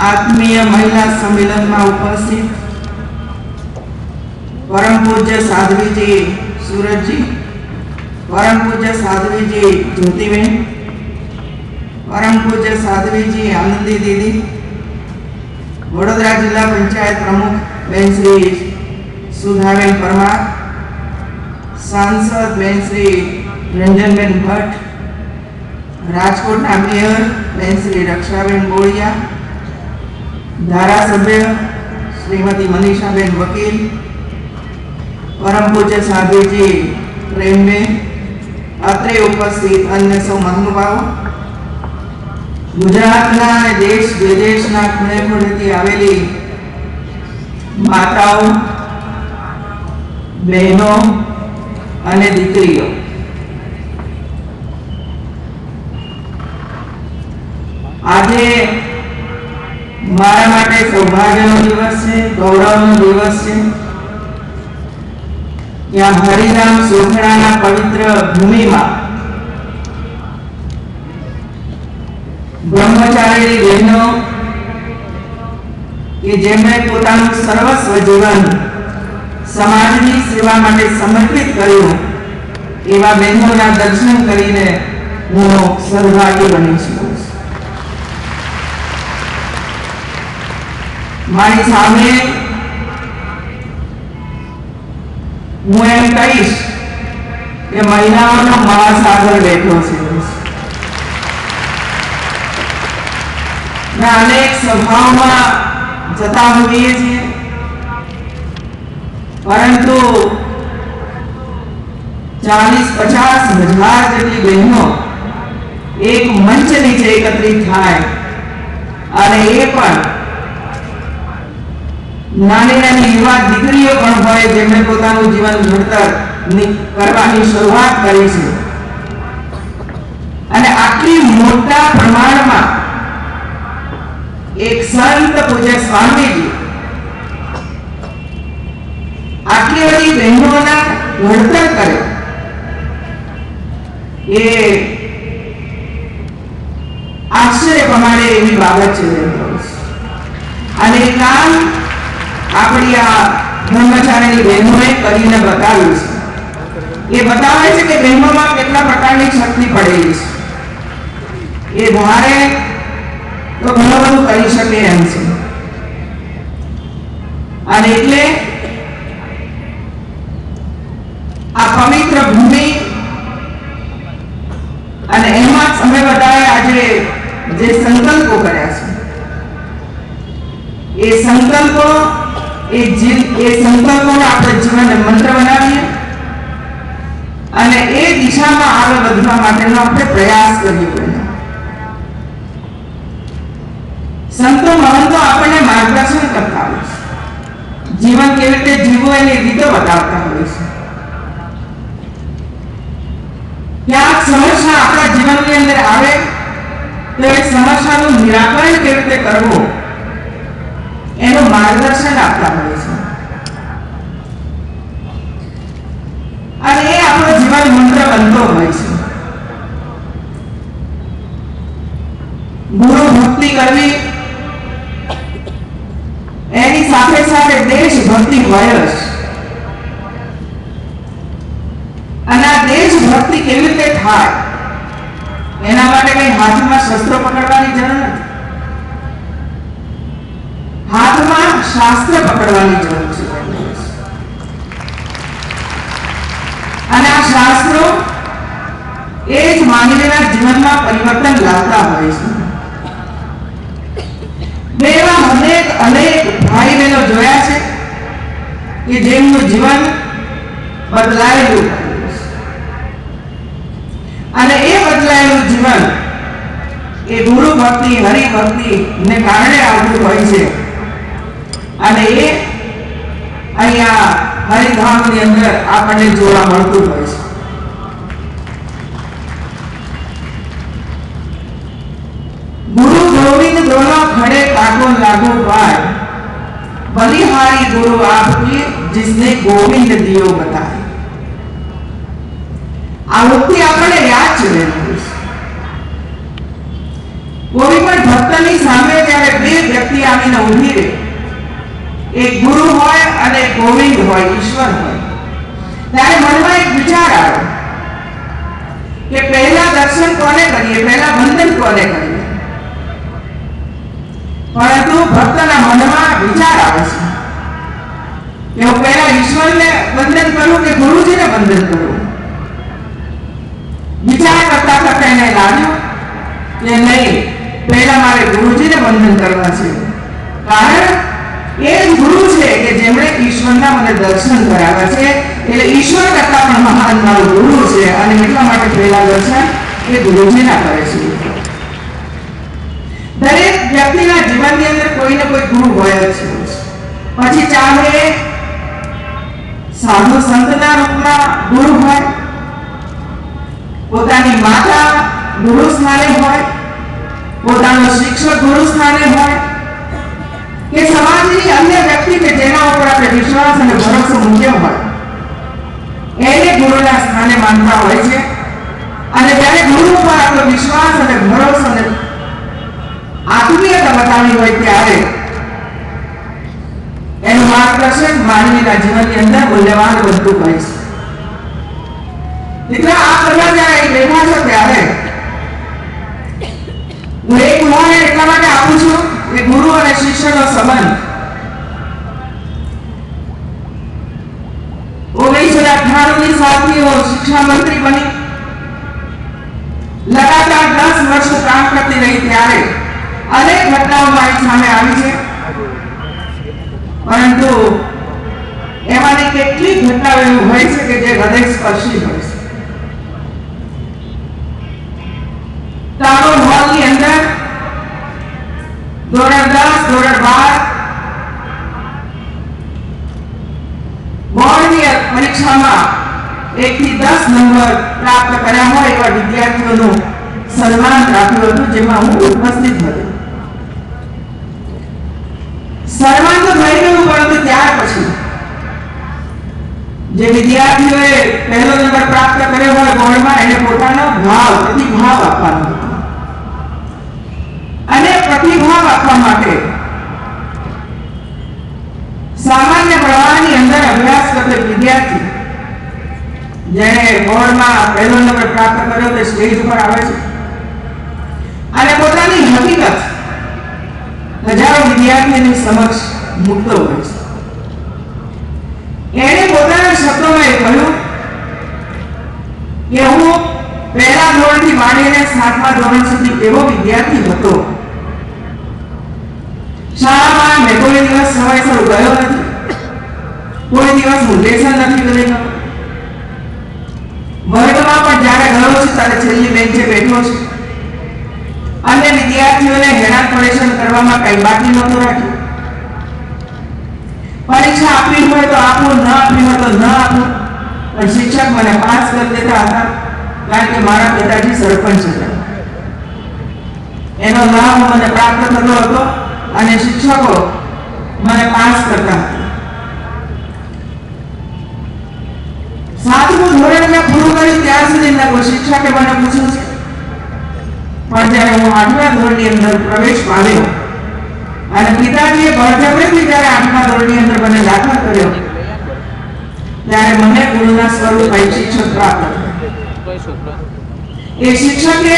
आत्मीय महिला सम्मेलन में उपस्थित परम पूज्य साध्वी जी सूरज जी, परम पूज्य साध्वी जी ज्योतिबेन, परम पूज्य साध्वी जी आनंदी दीदी, वडोदरा जिला पंचायत प्रमुख बेन श्री सुधाबेन परमार, सांसद बेन श्री रंजनबेन भट्ट, राजकोट मेयर बेन श्री रक्षाबेन बोलिया, धारासभ्य श्रीमती मनीषाबेन वकील, परम पूज्य साध्वी जी प्रेमबेन, अत्रे उपस्थित अन्य सौ महानुभाव, गुजरातना देश विदेशना खूणे खूणेथी आवेली माताओ, बहनों अने दीकरीओ, आजे मारा माटे सौभाग्यनो दिवस है, गौरवनो दिवस है। ત્યાં હરિનામ સોખડાના પવિત્ર ભૂમિમાં બ્રહ્મચારી બહેનો કે જેમણે પોતાનું સર્વસ્વ જીવન સમાજની સેવા માટે સમર્પિત કર્યું, એવા બહેનોના દર્શન કરીને હું સદભાગી બની છું। મારી સામે હું એમ કહીશ કે મહિલાઓનો મહાસાગર બેઠો છે। અનેક સભાઓમાં જતા હોઈએ છીએ, પરંતુ 40-50 હજાર જેટલી બહેનો એક મંચ નીચે એકત્રિત થાય અને એ પણ નાની નાની યુવા દીકરીઓ પણ હોય જેમણે પોતાનું જીવન ઘડતર કરવાની શરૂઆત કરી છે અને આટલી મોટા પ્રમાણમાં એક સંત પૂજ્ય સ્વામીજી આટલી બધી બહેનોના ઘડતર કરે એ આશ્ચર્ય પ્રમાણે એવી બાબત છે અને કામ આપણી આ બ્રહ્મચારીની બહેનોએ કરીને બતાવ્યું છે। એ બતાવે છે કે બહેનોમાં કેટલા પ્રકારની શક્તિ પડેલી છે। એ ધારે તો ઘણું બધું કરી શકે એમ છે અને એટલે આ પવિત્ર ભૂમિ અને એમાં અમે બધાએ આજે જે સંકલ્પો કર્યા છે એ સંકલ્પો આપણે જીવનને મંત્ર બનાવીએ અને એ દિશામાં આગળ વધવા માટેનો આપણે પ્રયાસ કરીએ। સંતો મહંતો આપણને માર્ગદર્શન કરતા હોય છે, જીવન કેવી રીતે જીવવું એની રીતો બતાવતા હોય છે। ક્યાંક સમસ્યા આપણા જીવનની અંદર આવે તો એ સમસ્યાનું નિરાકરણ કેવી રીતે કરવું એનું માર્ગદર્શન આપતા હોય છે અને એ આપણો જીવન મંત્ર બનતો હોય છે। ગુરુ ભક્તિ કરવી એની સાથે સાથે દેશભક્તિ હોય જ અને આ દેશભક્તિ કેવી રીતે થાય એના માટે કઈ હાથમાં શસ્ત્રો પકડવાની જરૂર નથી, हाथમાં શાસ્ત્ર પકડવાની જરૂર છે અને આ શાસ્ત્રો એ જ માનવીના જીવનમાં પરિવર્તન લાવતા હોય છે। મેં એવા અનેક ભાઈ બહેનો જોયા છે કે જેમનું જીવન બદલાયેલું અને એ બદલાયેલું જીવન એ ગુરુ ભક્તિ હરિભક્તિ ને કારણે આવતું હોય છે અને એ અહીંયા હરિધામની અંદર આપણને જોવા મળતું હોય છે। गुरु गोविंद दोनों खड़े काको लागू पाए, बलिहारी गुरु आपकी जिसने गोविंद दियो बताए। आ उक्ति आपने याद છે। કોઈ પણ ભક્તની સામે જ્યારે બે વ્યક્તિ જાણીને ઊભી રહે. એક ગુરુ હોય અને એક ગોવિંદ હોય, ઈશ્વર હોય. ત્યારે મનમાં એક વિચાર આવે કે પહેલા દર્શન કોને કરીએ, પહેલા વંદન કોને કરીએ. પરંતુ ભક્તના મનમાં વિચાર આવે છે કે હું પહેલા ઈશ્વરને વંદન કરું કે ગુરુજીને વંદન કરું. વિચાર કરતા કરતા એને લાગ્યું કે નહીં, પહેલા મારે ગુરુજીને વંદન કરવા છે. કારણ એ જ ગુરુ છે કે જેમણે ઈશ્વરના મને દર્શન કરાવ્યા છે. એટલે ઈશ્વર કરતા પણ મહાન મારો ગુરુ છે અને એટલા માટે પહેલા દર્શન એ ગુરુજીના કરે છે. દરેક વ્યક્તિના જીવનની અંદર કોઈને કોઈ ગુરુ હોય જ છે. પછી ચાહે સાધુ સંતના રૂપમાં ગુરુ હોય, પોતાની માતા ગુરુ સ્થાને હોય, પોતાનો શિક્ષક ગુરુ સ્થાને હોય, કે સમાજની અન્ય વ્યક્તિ કે જેના ઉપર આપણે વિશ્વાસ અને ભરોસો મૂક્યો હોય એને ગુરુના સ્થાને માનતા હોય છે. અને જ્યારે ગુરુ ઉપર આપણો વિશ્વાસ અને ભરોસો અને આત્મીયતા બતાવી હોય ત્યારે એનું માર્ગદર્શન માનવીના જીવનની અંદર મૂલ્યવાન બનતું હોય છે. એટલે આ બધા જ્યારે બેઠા છો ત્યારે હું એક ઉદાહરણ એટલા માટે આપું છું કે ગુરુ અને શિષ્યનો સંબંધ 1998 સાલથી હું શિક્ષા મંત્રી બની લગાતાર 10 વર્ષ કામ કરતી રહી ત્યારે અનેક ઘટનાઓ મારી સામે આવી છે. પરંતુ એમાંની કેટલીક ઘટનાઓ એવી હોય છે કે જે હૃદય સ્પર્શી હોય છે. ટાઉન હોલની અંદર ધોરણ 10 ધોરણ 12 બોર્ડની પરીક્ષામાં 1 થી 10 નંબર પ્રાપ્ત કર્યા હોય એવા વિદ્યાર્થીઓનું સન્માન રાખ્યું હતું, જેમાં હું ઉપસ્થિત હતી. સન્માન તો થઈ ગયું, પરંતુ ત્યાર પછી જે વિદ્યાર્થીઓએ પહેલો નંબર પ્રાપ્ત કર્યો હોય બોર્ડમાં એને પોતાનો પ્રતિભાવ આપવાનો હતો. અને પ્રતિભાવ આપવા માટે સામાન્ય પ્રવાહની અંદર અભ્યાસ કરતો વિદ્યાર્થી જેણે બોર્ડમાં પહેલો નંબર પ્રાપ્ત કર્યો તે સ્ટેજ ઉપર આવે છે અને પોતાની હકીકત હજારો વિદ્યાર્થીઓની સમક્ષ મૂકતો હોય છે. એણે પોતાના શબ્દોમાં કહ્યું કે હું પહેલા ધોરણથી માંડીને 7મા ધોરણ સુધી એવો વિદ્યાર્થી હતો. શાળામાં મેં કોઈ દિવસ સમયસર ગયો નથી, કોઈ દિવસ હું લેસન નથી કરેલો, વર્ગમાં પણ જ્યારે ગયો છું ત્યારે છેલ્લી બેન્ચે બેઠો છું. અન્ય વિદ્યાર્થીઓને હેરાન પરેશાન કરવામાં કઈ બાકી નહોતું રાખ્યું. પરીક્ષા આપવી હોય તો આપું, ન આપવી હોય તો ન આપું, પણ શિક્ષક મને પાસ કરી દેતા હતા કારણ કે મારા પિતાજી સરપંચ હતા. એનો લાભ મને પ્રાપ્ત થતો હતો અને શિક્ષકો મને પાસ કરતા હતા. 7મું ધોરણ મેં પૂરું કર્યું ત્યાં સુધી ના કોઈ શિક્ષકે મને પૂછ્યું છે. પણ જ્યારે હું 8મા ધોરણની અંદર પ્રવેશ પામ્યો અને પિતાજીએ બળજબરીથી જ્યારે 8મા ધોરણની અંદર મને દાખલ કર્યો ત્યારે મને ગુરુના સ્વરૂપે શિક્ષક પ્રાપ્ત થયો. એ શિક્ષકે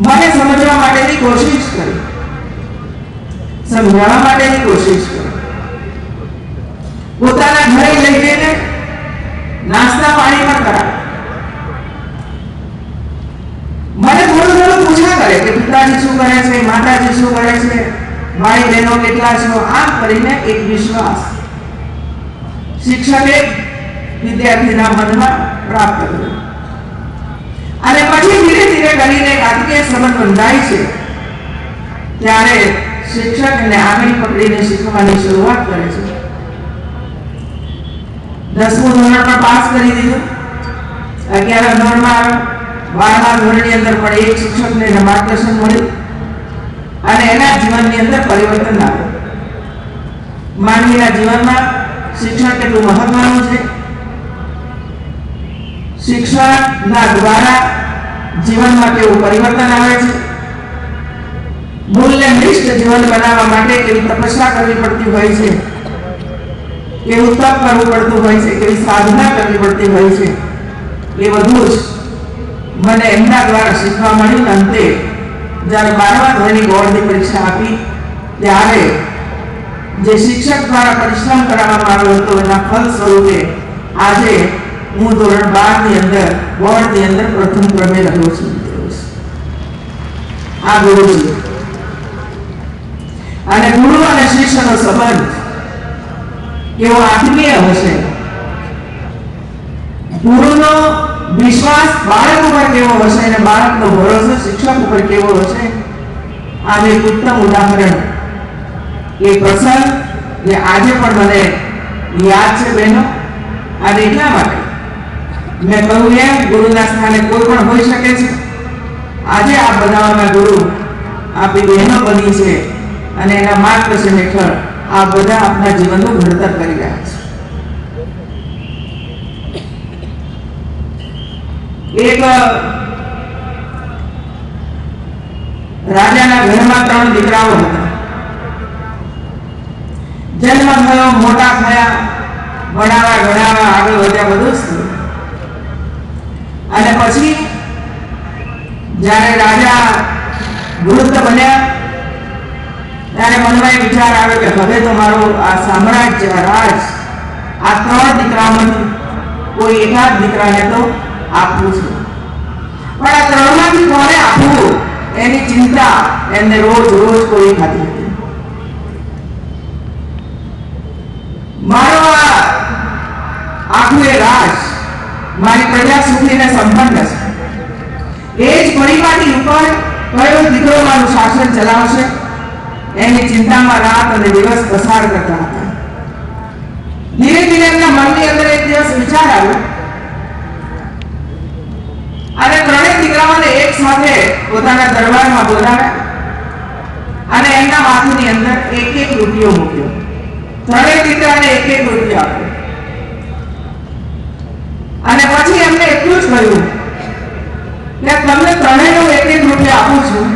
મને સમજવા માટેની કોશિશ કરી, સમજાવવા માટેની કોશિશ કરી. પોતાના ઘરે લઈ જઈને નાસ્તા પાણી પણ કરાવે. મને થોડું થોડું પૂછ્યા કરે કે પિતાજી શું કરે છે, માતાજી શું કરે છે, ભાઈ બહેનો કેટલા છો. આમ કરીને એક વિશ્વાસ શિક્ષકે વિદ્યાર્થીના મનમાં પ્રાપ્ત કર્યો. અને પછી ધીરે ધીરે કરીને રાજકીય સંબંધ બંધાય છે ત્યારે શિક્ષક એને આંગળી પકડીને શીખવાની શરૂઆત કરે છે. 10મું ધોરણ પણ પાસ કરી દીધું, 11મા ધોરણમાં આવ્યો, 12મા ધોરણની અંદર પણ એક શિક્ષકને માર્ગદર્શન મળ્યું અને એના જીવનની અંદર પરિવર્તન આવ્યું. માનવીના જીવનમાં શિક્ષણ કેટલું મહત્વનું છે. શિક્ષણના દ્વારા જીવનમાં કેવું પરિવર્તન આવે છે, શ્રેષ્ઠ જીવન બનાવવા માટે કેવી તપસ્યા કરવી પડતી હોય છે, કેવું તપ કરવું પડતું હોય છે, કેવી સાધના કરવી પડતી હોય છે, એ બધું જ મને એમના દ્વારા શીખવા મળ્યું. અંતે જ્યારે 12મા ધોરણની બોર્ડની પરીક્ષા આપી ત્યારે જે શિક્ષક દ્વારા પરિશ્રમ કરવામાં આવ્યો હતો એના ફળ સ્વરૂપે આજે હું ધોરણ 12 ની અંદર બોર્ડની અંદર પ્રથમ ક્રમે રહ્યો છું. આ ગુરુજી અને ગુરુ અને શિષ્યનો સંબંધ કેવો આત્મીય હશે, ગુરુનો વિશ્વાસ બાળક ઉપર કેવો હશે અને બાળકનો ભરોસો શિક્ષક ઉપર કેવો હશે, આનું એક ઉત્તમ ઉદાહરણ એ પ્રસંગ જે આજે પણ મને યાદ છે બહેનો. અને એટલા માટે મેં કહ્યું એમ ગુરુના સ્થાને કોઈ પણ હોઈ શકે છે. આજે આ બનાવવાના ગુરુ આપણી બહેનો બની છે અને એના માર્ગદર્શન હેઠળ આ બધા આપણા જીવનનું ઘડતર કરી રહ્યા છે. એક રાજાના ઘરમાં 3 દીકરાઓ હતા. જન્મ થયો, મોટા થયા, ભણાવા ગણાવા આગળ વધ્યા, બધું જ થયું. અને પછી જ્યારે રાજા વૃદ્ધ બન્યા ત્યારે મનમાં એ વિચાર આવ્યો કે હવે તો મારું આ સામ્રાજ્ય, રાજ આ 3 દીકરામાંથી કોઈ એકાદ દીકરાને તો આપવું છે. પણ આ 3માંથી કોને આપવું એની ચિંતા એમને રોજ રોજ કોઈ ખાતી હતી. મારો આખું એ રાજ મારી પ્રજા સુખીને સંપન્ન છે. એ જ પરિપાટી ઉપર કયો દીકરો મારું શાસન ચલાવશે એની ચિંતામાં રાત અને દિવસ પસાર કરતા હતા. ધીરે ધીરે એમના મનની અંદર એક દિવસ વિચાર આવ્યો અને 3 દીકરાઓને એક સાથે પોતાના દરબારમાં બોલાવ્યા અને એમના માથાની અંદર 1-1 રૂપિયો મૂક્યો. 3 દીકરાને 1-1 રૂપિયો આપ્યો અને પછી એમને એટલું જ કહ્યું કે તમને 3નો 1-1 રૂપિયો આપું છું.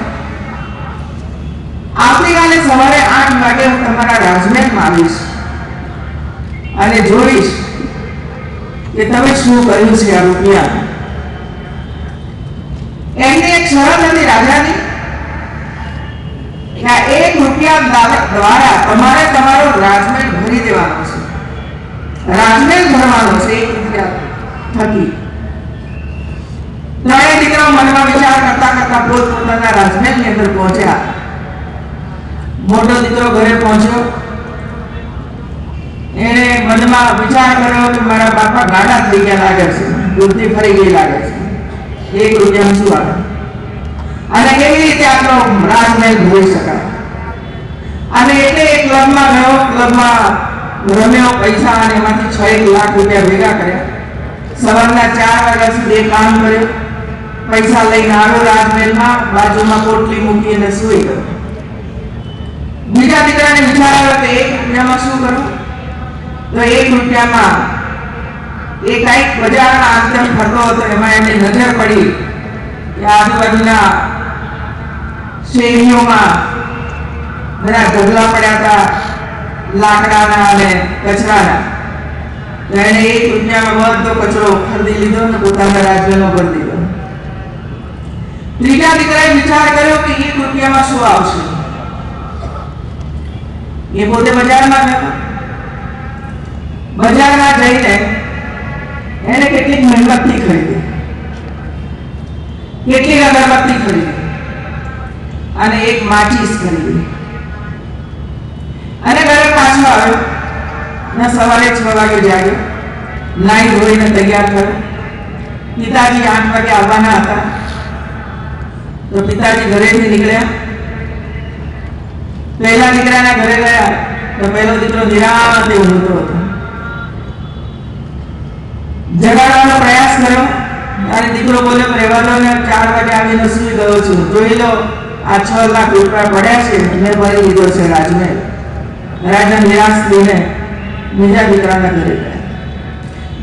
આવતીકાલે સવારે 8 વાગે હું તમારા રાજમહેલમાં આવીશ અને જોઈશ કે તમે શું કર્યું છે આ રૂપિયા. એમની એક શરત હતી રાજાની કે આ 1 રૂપિયા દ્વારા તમારે તમારો રાજમહેલ ભરી દેવાનો છે, રાજમહેલ ભરવાનો છે 1 રૂપિયા થકી. 3 દીકરાઓ મનમાં વિચાર કરતા કરતા પોતપોતાના રાજમહેલની અંદર પહોંચ્યા. મોટો દીકરો ઘરે પહોંચ્યો, એને મનમાં વિચાર કર્યો કે મારા બાપા ગાડા થઈ ગયા લાગે છે, બુદ્ધિ ફરી ગઈ લાગે છે, 1 રૂપિયા શું આવે અને કેવી રીતે આટલો રાજમહેલ ભરી શકાય. અને એટલે એક ક્લબમાં ગયો, ક્લબમાં રમ્યો પૈસા અને એમાંથી 6 લાખ રૂપિયા ભેગા કર્યા. સવારના 4 વાગ્યા સુધી કામ કર્યું, પૈસા લઈને આવ્યો રાજમહેલમાં, બાજુમાં પોટલી મૂકીને સૂઈ ગયો. બીજા દીકરાને વિચાર આવ્યો કે 1 રૂપિયામાં શું કરું, તો 1 રૂપિયામાં એ કઈક બજારના અંતર ફરતો હતો, એમાં એની નજર પડી કે આજુબાજુના શેરીઓમાં બધા ઢગલા પડ્યા હતા લાકડાના અને કચરાના. તો એને 1 રૂપિયામાં બધો કચરો ખરીદી લીધો અને પોતાના રાજ્યનો ભરી દીધો. ત્રીજા દીકરાએ વિચાર કર્યો કે 1 રૂપિયામાં શું આવશે. એ પોતે બજારમાં ગયો, બજારમાં જઈને એને કેટલીક મીણબત્તી ખરીદી, કેટલીક અગરબત્તી ખરીદી અને 1 માચીસ ખરીદી અને ઘરે પાછો આવ્યો અને સવારે 6 વાગે જાગ્યો, નાઈ ધોઈને તૈયાર થયો. પિતાજી 8 વાગે આવવાના હતા તો પિતાજી ઘરેથી નીકળ્યા. પહેલા દીકરાના ઘરે ગયા તો પહેલો દીકરો નિરાંતે ઊંઘતો હતો. જગાડવાનો પ્રયાસ કર્યો ત્યારે દીકરો બોલ્યો કે રહેવા દો ને, 4 વાગે આવીને સૂઈ ગયો છું, જોઈ લો આ 6 લાખ રૂપિયા પડ્યા છે, મેં ભરી લીધો છે રાજમહેલ. રાજા નિરાશ થઈને બીજા દીકરાના ઘરે ગયા.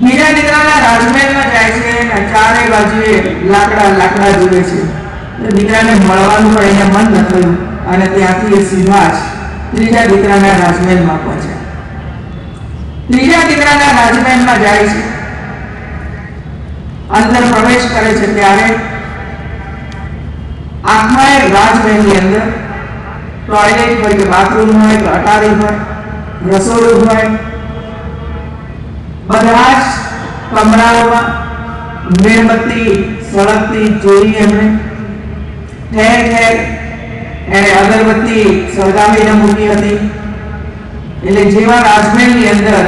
બીજા દીકરાના રાજમહેલમાં જાય છે અને 4 બાજુએ લાકડા જુએ છે. દીકરાને મળવાનું પણ અહીંયા મન ન થયું અને ત્યાંથી એ સીધા જ ત્રીજા દીકરાના રાજમહેલમાં પહોંચ્યા. ત્રીજા દીકરાના રાજમહેલમાં જાય છે, અંદર પ્રવેશ કરે છે ત્યારે આખા રાજમહેલની અંદર ટોયલેટ હોય કે બાથરૂમ હોય કે અટારી હોય, રસોડું હોય, બધા જ કમરાઓમાં મીણબત્તી સળગતી જોઈ એમણે. ઠેર ઠેર એને અગરબત્તી સળગાવીને મૂકી હતી. એટલે જેવા રાજમહેલની અંદર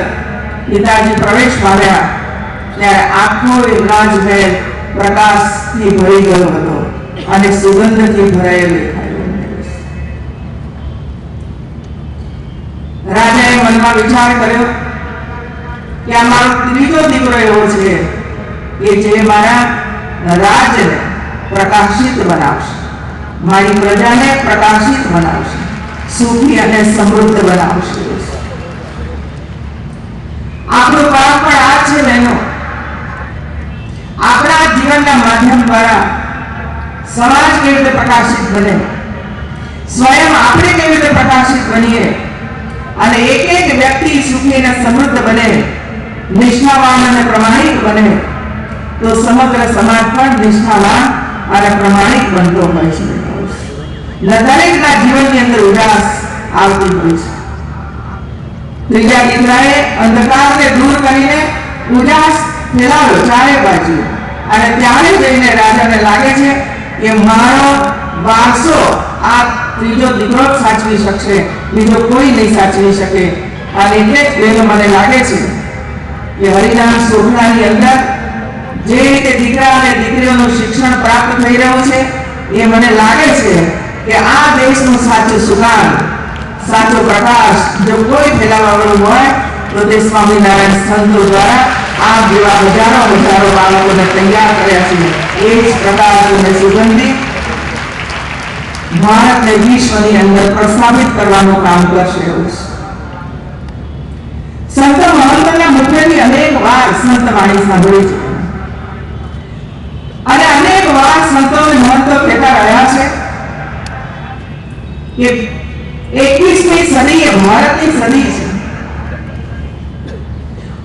પિતાજી પ્રવેશ પામ્યા ત્યારે આખો રાજમહેલ પ્રકાશથી ભરી ગયો હતો અને સુગંધથી ભરાયેલો દેખાયો. રાજાએ મનમાં વિચાર કર્યો કે આ મારો ત્રીજો દીકરો એવો છે કે જે મારા રાજને પ્રકાશિત બનાવશે, મારી પ્રજાને પ્રકાશિત બનાવશે, સુખી અને સમૃદ્ધ બનાવશે. આપણું કામ પણ આ છે બહેનો, આપણા જીવનના માધ્યમ દ્વારા સમાજ કેવી રીતે પ્રકાશિત બને, સ્વયં આપણે કેવી રીતે પ્રકાશિત બનીએ અને એક એક વ્યક્તિ સુખી અને સમૃદ્ધ બને, નિષ્ઠાવાન અને પ્રમાણિક બને તો સમગ્ર સમાજ પણ નિષ્ઠાવાન અને પ્રમાણિક બનતો હોય છે. દરેકના જીવનની અંદર ઉદાસ આવતી હોય છે. ત્રીજા દીકરાએ અંધકારને દૂર કરીને ઉજાસ ફેલાવ્યો ચારે બાજુ અને ત્યારે જઈને રાજાને લાગે છે કે મારો વારસો આ ત્રીજો દીકરો સાચવી શકશે, બીજો કોઈ નહીં સાચવી શકે. અને એટલે જ મને લાગે છે કે હરિનામ શોભનાની અંદર જે રીતે દીકરા અને દીકરીઓનું શિક્ષણ પ્રાપ્ત થઈ રહ્યું છે એ મને લાગે છે કે આ દેશનું સાચું સુકાન, સાચો પ્રકાશ જો કોઈ ફેલાવવાનું હોય તો તે સ્વામિનારાયણ સંતો દ્વારા આ જેવા હજારો બાળકોને તૈયાર કર્યા છે. એ જ પ્રકાશ અને સુગંધી ભારતને વિશ્વની અંદર પ્રસ્થાપિત કરવાનું કામ કરશે એવું છે. સંત મહંતના મુખેથી અનેક વાર સંત વાણી સાંભળી છે અને અનેક વાર સંતો મહંતો કહેતા રહ્યા છે કે 21મી સદી એ ભારતની સદી છે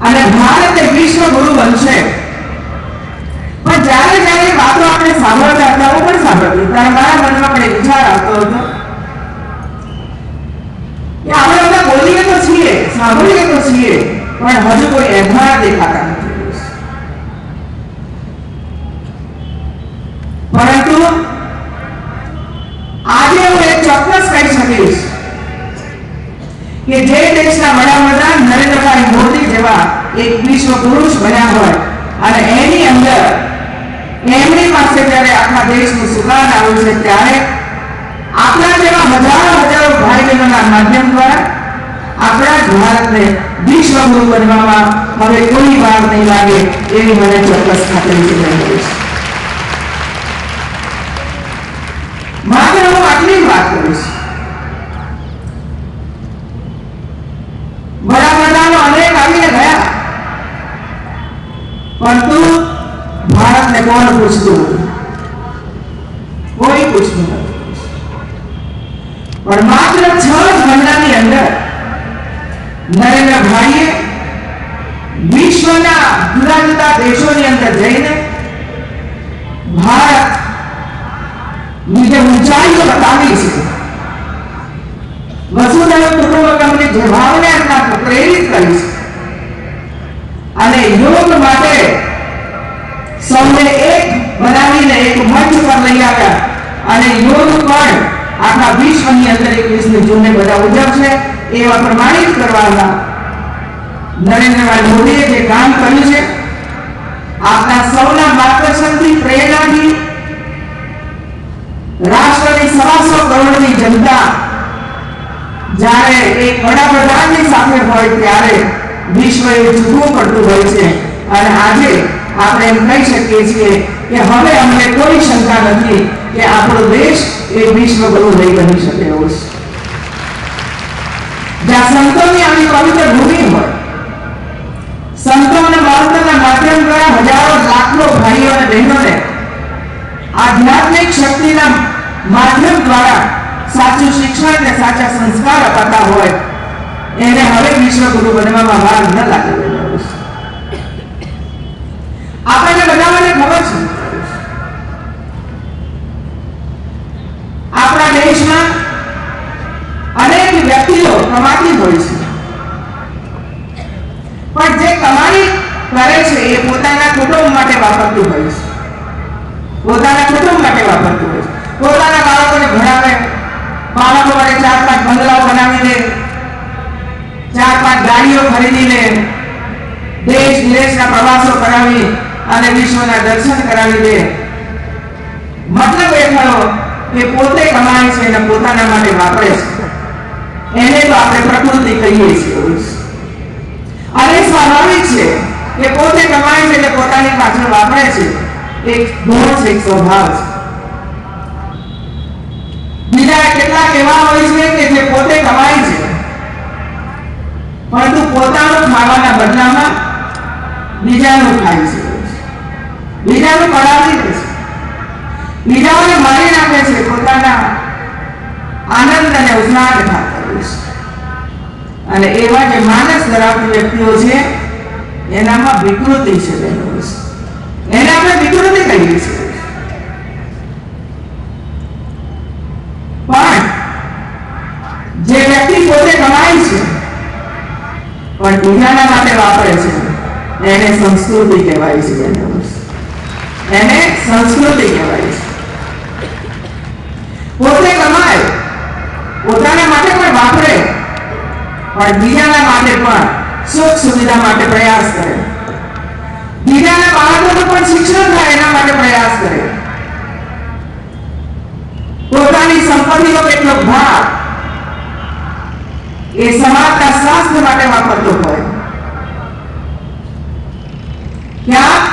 અને ભારત એ વિશ્વ ગુરુ બનશે. પણ જ્યારે જ્યારે વાતો આપણે સાંભળતા હતા, હું પણ સાંભળતી, ત્યારે મારા મનમાં પણ વિચાર આવતો હતો કે આપણે બધા બોલીએ તો છીએ, સાંભળીએ તો છીએ, પણ હજુ કોઈ એભાર દેખાતા નથી. પરંતુ આજે હું એક ચોક્કસ કહી શકીશ કે જે દેશના વડાપ્રધાન નરેન્દ્રભાઈ મોદી જેવા એક વિશ્વ પુરુષ બન્યા હોય અને એની અંદર એમની પાસે જ્યારે આખા દેશનું સુકાન આવ્યું છે ત્યારે આપણા જેવા હજારો ભાઈ બહેનોના માધ્યમ દ્વારા આપણા જ ભારતને વિશ્વ ગુરુ બનવામાં હવે કોઈ વાર નહીં લાગે એવી મને ચોક્કસ ખાતરી છે. માત્ર હું આટલી વાત કરીશ. વડાપ્રધાનો અનેક આવીને ગયા, પરંતુ ભારતને કોણ પૂછતું નથી, કોઈ પૂછતું નથી. પણ માત્ર 6 મહિનાની અંદર નરેન્દ્રભાઈએ વિશ્વના જુદા જુદા દેશોની અંદર જઈને ભારત ની જે ઊંચાઈઓ બતાવી છે, વસુધૈવ કુટુંબકમની જે ભાવનાને પ્રેરિત કરી છે અને યોગ માટે સૌને એક બનાવીને એક મંચ પર લઈ આવ્યા અને યોગ પણ આખા વિશ્વની અંદર 21મી જૂને બધા ઉજવશે એવા પ્રમાણિત કરવાના નરેન્દ્રભાઈ મોદીએ જે કામ કર્યું છે, આપના સૌના માર્ગદર્શનથી, પ્રેરણાથી રાષ્ટ્રની 125 કરોડની જનતા જ્યારે એક વડાપ્રધાનની સાથે હોય ત્યારે વિશ્વએ ઝૂકવું પડતું હોય છે. અને આજે આપણે એમ કહી શકીએ છીએ કે હવે અમને કોઈ શંકા નથી કે આપણો દેશ એ વિશ્વગુરુ નહીં બની શકે એવો છે. જ્યાં સંતોની આવી પવિત્ર ભૂમિ હોય, સંતો અને મહંતોના માધ્યમ દ્વારા હજારો લાખો ભાઈઓ અને બહેનોને આધ્યાત્મિક શક્તિના માધ્યમ દ્વારા સાચું શિક્ષણ ને સાચા સંસ્કાર અપાતા હોય એને હવે વિશ્વગુરુ બનવામાં વાર ન લાગે. આપણને બધાને ખબર છે આપણા દેશમાં અનેક વ્યક્તિઓ કમાતી હોય છે, પણ જે કમાણી કરે છે એ પોતાના કુટુંબ માટે વાપરતું હોય છે, પોતાના કુટુંબ માટે વાપરતું હોય છે, પોતાના બાળકોને ભણાવે, બાળકો માટે 4-5 બંગલાઓ બનાવી લે, 4-5 ગાડીઓ ખરીદી લે, દેશ વિદેશના પ્રવાસો કરાવી અને વિશ્વના દર્શન કરાવી દે. મતલબ એ થયો કે પોતે કમાય છે અને પોતાના માટે વાપરે છે. એને તો આપણે પ્રકૃતિ કહીએ છીએ. અને સ્વાભાવિક છે કે પોતે કમાય છે એટલે પોતાની પાછળ વાપરે છે. એક ગુણ છે, એક સ્વભાવ છે. બીજા કેટલાક એવા હોય છે કે જે પોતે કમાય છે પરંતુ પોતાનું ખાવાના બદલામાં બીજાનું ખાય છે, બીજાનું પડાવી દે છે, બીજાઓને મારી નાખે છે પોતાના આનંદ અને ઉલ્લાસ ખાતર. અને એવા જે માનસ ધરાવતી વ્યક્તિઓ છે એનામાં વિકૃતિ છે. એને આપણે વિકૃતિ કહીએ છીએ. પણ જે વ્યક્તિ પોતે કમાય છે પણ બીજાના માટે વાપરે છે એને સંસ્કૃતિ કહેવાય છે. એને સંસ્કૃતિ કહેવાય છે. પોતે કમાય, પોતાના માટે પણ વાપરે, પણ બીજાના માટે પણ સુખ સુવિધા માટે પ્રયાસ કરે, બીજાના બાળકોનું પણ શિક્ષણ થાય એના માટે પ્રયાસ કરે, પોતાની સંપત્તિનો કેટલો ભાગ એ સમાજના સ્વાસ્થ્ય માટે વાપરતો હોય. ક્યાં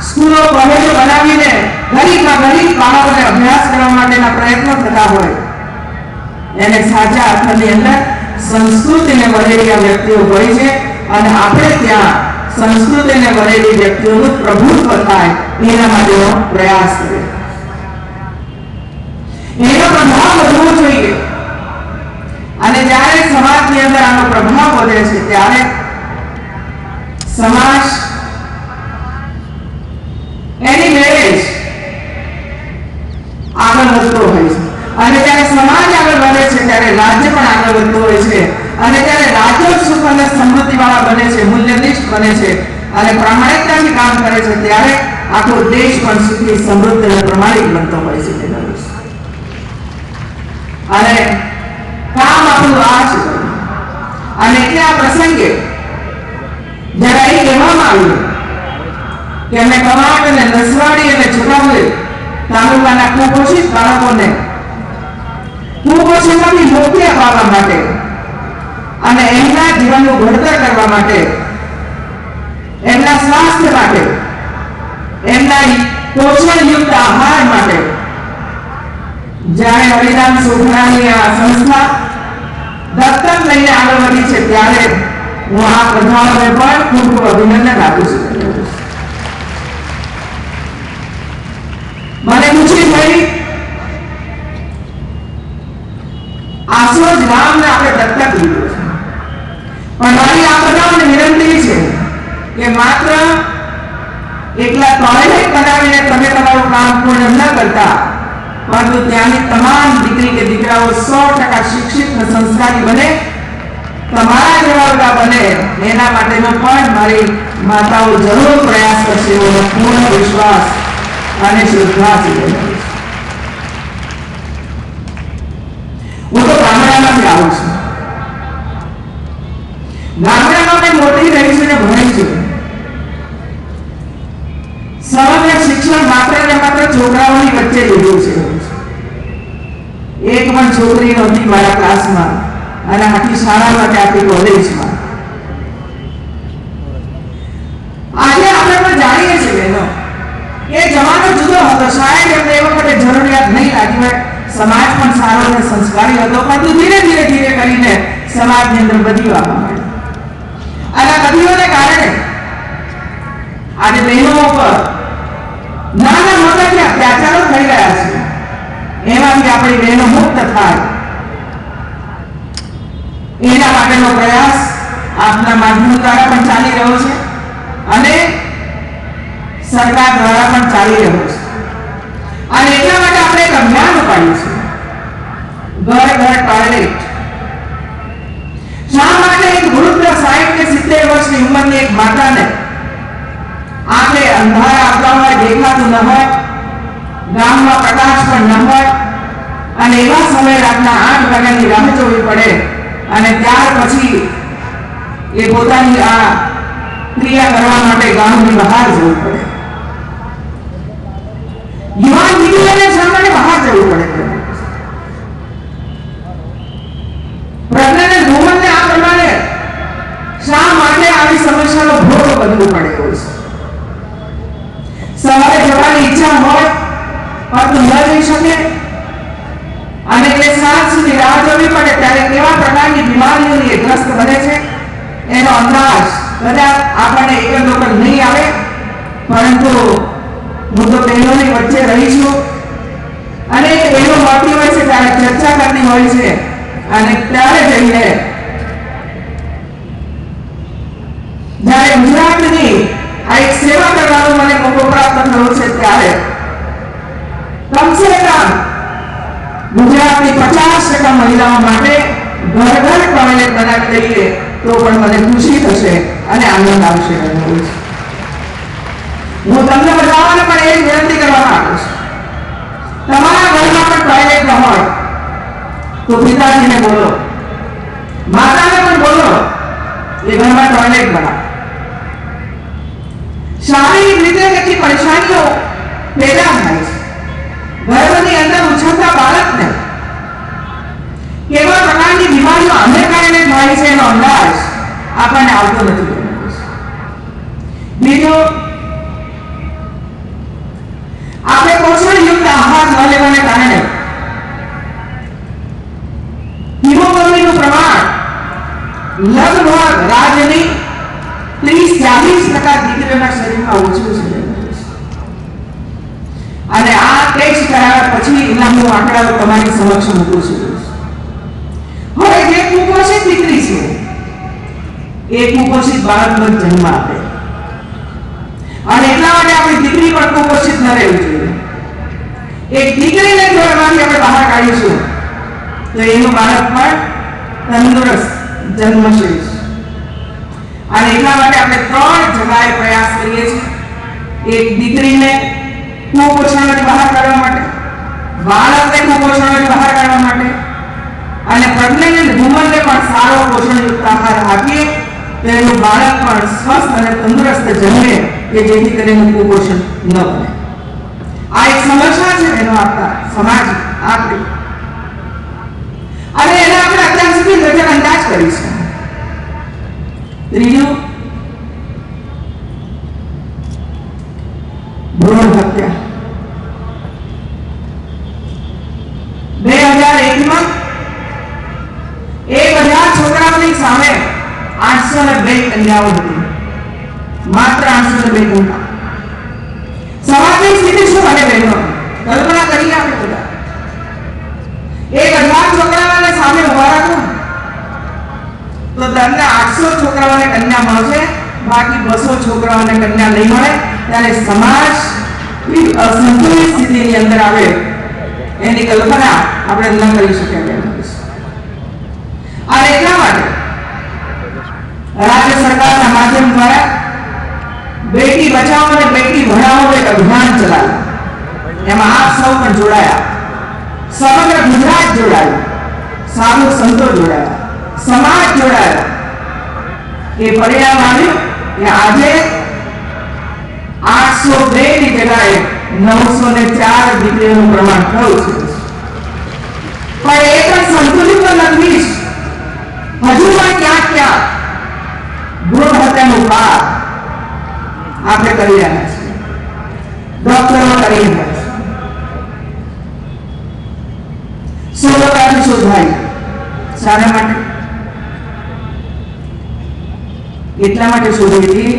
સ્કૂલો કોલેજો બનાવીને ગરીબમાં ગરીબ બાળકોને અભ્યાસ કરવા માટેના પ્રયત્નો થતા હોય એને સાચા અર્થની અંદર સંસ્કૃતિને વરેલી આ વ્યક્તિઓ હોય છે. અને આપણે ત્યાં સંસ્કૃતિને વરેલી વ્યક્તિઓનું પ્રભુત્વ થાય એના માટેનો પ્રયાસ કરે, એનો પ્રભાવ વધવો જોઈએ. અને જ્યારે સમાજની અંદર આનો પ્રભાવ વધે છે ત્યારે સમાજ એની મેળે જ આગળ વધતો હોય છે. અને જ્યારે સમાજ આગળ વધે છે ત્યારે રાજ્ય પણ આગળ વધતું હોય છે. અને ત્યારે રાજ્ય સુખ અને સમૃદ્ધિ વાળા બને છે, મૂલ્યનિષ્ઠ બને છે અને પ્રામાણિકતાથી કામ કરે છે ત્યારે આખો દેશ પણ સુખી, સમૃદ્ધ અને પ્રમાણિક બનતો હોય છે. અને કામ આપણું આ છે. અને એટલે આ પ્રસંગે જરા એ કહેવામાં આવ્યું કે અમે કવાંટ અને નસવાડી અને છોટાઉદેપુર તાલુકાના કુપોષિત બાળકોને કુપોષણમાંથી મુક્તિ અપાવવા માટે અને એમના જીવનનું ઘડતર કરવા માટે, એમના સ્વાસ્થ્ય માટે, એમના પોષણયુક્ત આહાર માટે જ્યારે હરિરામ સોઢાની આ સંસ્થા દત્તક લઈને આગળ વધી છે ત્યારે હું આ પ્રજાઓને પણ ખૂબ ખૂબ અભિનંદન આપું છું. મને ખુશી થઈ આસોજ ગામને આપણે દત્તક લીધું છે. પણ મારી આ બધાને વિનંતી છે કે માત્ર એકલા ટોયલેટ બનાવીને તમે તમારું કામ પૂર્ણ ન કરતા પરંતુ ત્યાંની તમામ દીકરી કે દીકરાઓ 100% શિક્ષિત અને સંસ્કારી બને, તમારા જેવા બને એના માટેનો પણ મારી માતાઓ જરૂર પ્રયાસ કરશે એવો પૂર્ણ વિશ્વાસ અને શ્રદ્ધા છે. હું તો ગામડામાંથી આવું છું. ગામડામાં મેં મોટી રહી છું ને ભણી છું. સમગ્ર શિક્ષણ માત્ર ને માત્ર છોકરાઓની વચ્ચે લીધું છે. એક પણ છોકરી નહોતી મારા ક્લાસમાં અને આખી શાળામાં કે આખી કોલેજમાં. આજે આપણે પણ જાણીએ છીએ બહેનો એ જમાનો જુદો હતો. શાયદ એમને એ વખતે જરૂરિયાત નહીં લાગી હોય, સમાજ પણ સારો અને સંસ્કારી હતો, પરંતુ ધીરે ધીરે ધીરે કરીને સમાજની અંદર બદલીઓ આવવા માંડી. અને બદલીઓને કારણે આજે બહેનો ઉપર નાના મોટા જે અત્યાચારો થઈ રહ્યા છે એમાંથી આપણી બહેનો મુક્ત થાય એના માટેનો પ્રયાસ આપના માધ્યમ દ્વારા પણ ચાલી રહ્યો છે અને સરકાર દ્વારા પણ ચાલી રહ્યો છે. અને એટલા માટે આપણે એક અભિયાન ઉપાડ્યું છે, ઘર ઘર ટોયલેટ. શા માટે એક વૃદ્ધ 60 કે 70 વર્ષની ઉંમરની એક માતાને આંખે અંધારા આવતા હોય, દેખાતું ન હોય, ગામમાં પ્રકાશ પણ ન હોય અને એવા સમયે રાતના 8 વાગ્યાની રાહ જોવી પડે અને ત્યાર પછી એ પોતાની આ ક્રિયા કરવા માટે ગામની બહાર જવું પડે. યુવાન દીકરીઓને શા માટે બહાર જવું પડે? પ્રેગ્નન્ટ વુમનને આ પ્રમાણે શા માટે આવી સમસ્યાનો ભોગ બનવું પડે છે? સવારે જવાની ઈચ્છા હોય પરંતુ ન જઈ શકે અને તે સાંજ સુધી રાહ જોવી પડે ત્યારે કેવા પ્રકારની બીમારીઓની ગ્રસ્ત બને છે એનો અંદાજ કદાચ આપણને એક વખત નહીં આવે, પરંતુ હું તો બહેનોની વચ્ચે રહી છું અને બહેનો મળતી હોય છે ત્યારે ચર્ચા કરતી હોય છે અને ત્યારે જઈને જ્યારે ગુજરાતની આ એક સેવા કરવાનો મને મોકો પ્રાપ્ત થયો છે ત્યારે કમસે કમ ગુજરાતની 50% મહિલાઓ માટે ઘર ઘર ટોયલેટ બનાવી દઈએ તો પણ મને ખુશી થશે અને આનંદ આવશે. હું તમને બધાને પણ એ વિનંતી કરવા માંગુ છું, તમારા ઘરમાં પણ ટોયલેટ ન હોય તો પિતાજીને બોલો, માતાને પણ બોલો એ ઘરમાં ટોયલેટ બનાવો. શારીરિક રીતે કેટલી પરેશાનીઓ પેદા થાય છે. ગર્ભની અંદર ઉછળતા બાળકને કેવા પ્રકારની બીમારીઓ આને કારણે થાય છે એનો અંદાજ આપણને આવતો નથી. બીજું, આપણે પોષણયુક્ત આહાર ન લેવાને કારણે હિમોગ્લોબિનનું પ્રમાણ લગભગ રાજ્યની 30-40% દીકરીઓના શરીરમાં ઓછું છે અને આ ટેસ્ટ કરાવ્યા પછી એના હું આંકડાઓ તમારી સમક્ષ મૂકું છું. હવે જે કુપોષિત દીકરી છે એ કુપોષિત બાળકનો જન્મ આપે અને એટલા માટે આપણી દીકરી પણ કુપોષિત ન રહેવી જોઈએ. એક દીકરીને જો એમાંથી આપણે બહાર કાઢીશું તો એનું બાળક પણ તંદુરસ્ત જન્મશે. અને એટલા માટે આપણે 3 જગ્યાએ પ્રયાસ કરીએ છીએ. એક દીકરીને કુપોષણથી બહાર કાઢવા માટે, બાળકને કુપોષણથી બહાર કાઢવા માટે અને પ્રેગ્નન્ટ વુમનને પણ સારો પોષણયુક્ત આહાર આપીએ તો એનું બાળક પણ સ્વસ્થ અને તંદુરસ્ત જન્મે કે જેથી કરીને કુપોષણ ન બને. આ એક સમસ્યા છે એનો આપણા સમાજ આપણી અને એને આપણે અત્યાર સુધી નજરઅંદાજ કરી છે. ત્રીજું, ભ્રૂણ હત્યા. 2001માં 1000 છોકરાઓની સામે 802 કન્યાઓ હતી, માત્ર 802 કન્યા. સમાજની સ્થિતિ શું બને બહેનો? કલ્પના કરી આપણે બધા. 1000 છોકરાઓને સામે ઉભા રાખો તો તમને 800 છોકરાઓને કન્યા મળશે, બાકી 200 છોકરાઓને કન્યા નહીં મળે. ત્યારે સમાજ અસંતુલિત સ્થિતિની અંદર આવે એની કલ્પના આપણે ન કરી શકીએ. અને એટલા માટે રાજ્ય સરકારના માધ્યમ દ્વારા બેટી બચાવો અને બેટી ભણાવો એક અભિયાન ચલાવ્યું. એમાં આપ સૌ પણ જોડાયા, સમગ્ર ગુજરાત જોડાયું, સાધુ સંતો જોડાયા, સમાજ જોડાયો. એ પરિણામ આવ્યું કે આજે 802 ની જગ્યાએ 904 દીકરીઓનું પ્રમાણ થયું છે. પણ એ પણ સંતુલિત નથી. હજુ પણ ક્યાંક ભ્રૂણ હત્યાનું પાપ આપણે કરી રહ્યા છીએ, ડોક્ટરો કરી રહ્યા છે. સોનોગ્રાફી શોધાઈ શાના માટે? એટલા માટે શોધી હતી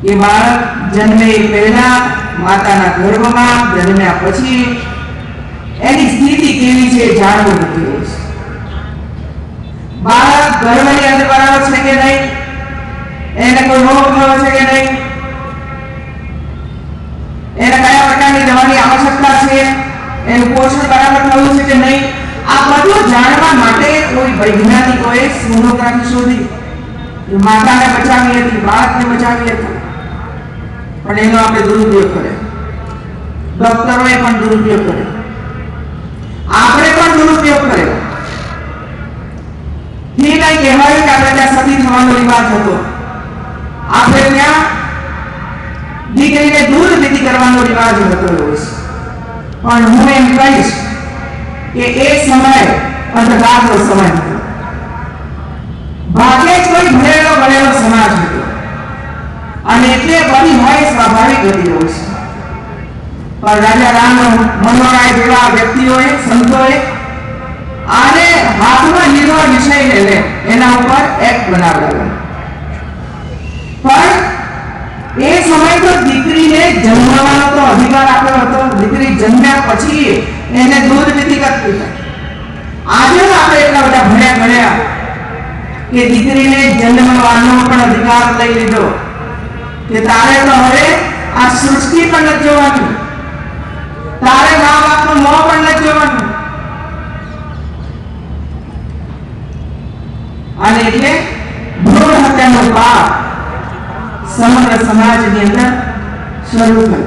કે બાળક જન્મે પહેલા માતાના ગર્ભમાં, જન્મ્યા પછી સ્થિતિ કેવી છે જાણવું નથી હોય છે. બાળક ગર્ભની અંદર બરાબર છે કે નહીં, એને કોઈ રોગ થયો છે કે નહીં, એને કયા પ્રકારની દવાની આવશ્યકતા છે, એનું પોષણ બરાબર થયું છે કે નહીં, આ બધું જાણવા માટે કોઈ વૈજ્ઞાનિકોએ સોનોગ્રાફી શોધી. માતાને બચાવી હતી, બાળકને બચાવી હતી, પણ એનો આપણે દુરુપયોગ કર્યો. ડોક્ટરોએ પણ દુરુપયોગ કર્યો, આપણે પણ દુરુપયોગ કર્યો. એ નહીં કહેવાય કે આપણે ત્યાં સતી થવાનો રિવાજ હતો, આપણે ત્યાં દીકરીને દૂધ વિધિ કરવાનો રિવાજ હતો. પણ હું એમ કહીશ કે એ સમય અંધકારનો સમય હતો. ભાગ્યે જ કોઈ ભણેલો સમાજ હતો, અને એટલે બની હોય સ્વાભાવિક હતી હોય છે. પણ રાજા રામ મનોહરાય જેવા વ્યક્તિઓએ, સંતોએ આને હાથમાં લીધો વિષયને લે એના ઉપર એક્ટ બનાવડાવ્યો. પણ એ સમય તો દીકરીને જન્મવાનો તો અધિકાર આપ્યો હતો. દીકરી જન્મ્યા પછી એને દૂધ વિધિ કરતી. આજે આપણે એટલા બધા ભણ્યા ગણ્યા કે દીકરીને જન્મવાનો પણ અધિકાર લઈ લીધો કે તારે તો હવે આ સૃષ્ટિ પણ નથી જોવાની, તારે મા બાપનું મોં પણ નથી જોવાનું. અને એટલે ભ્રૂણ હત્યાનો પાપ સમગ્ર સમાજની અંદર શરૂ થયો.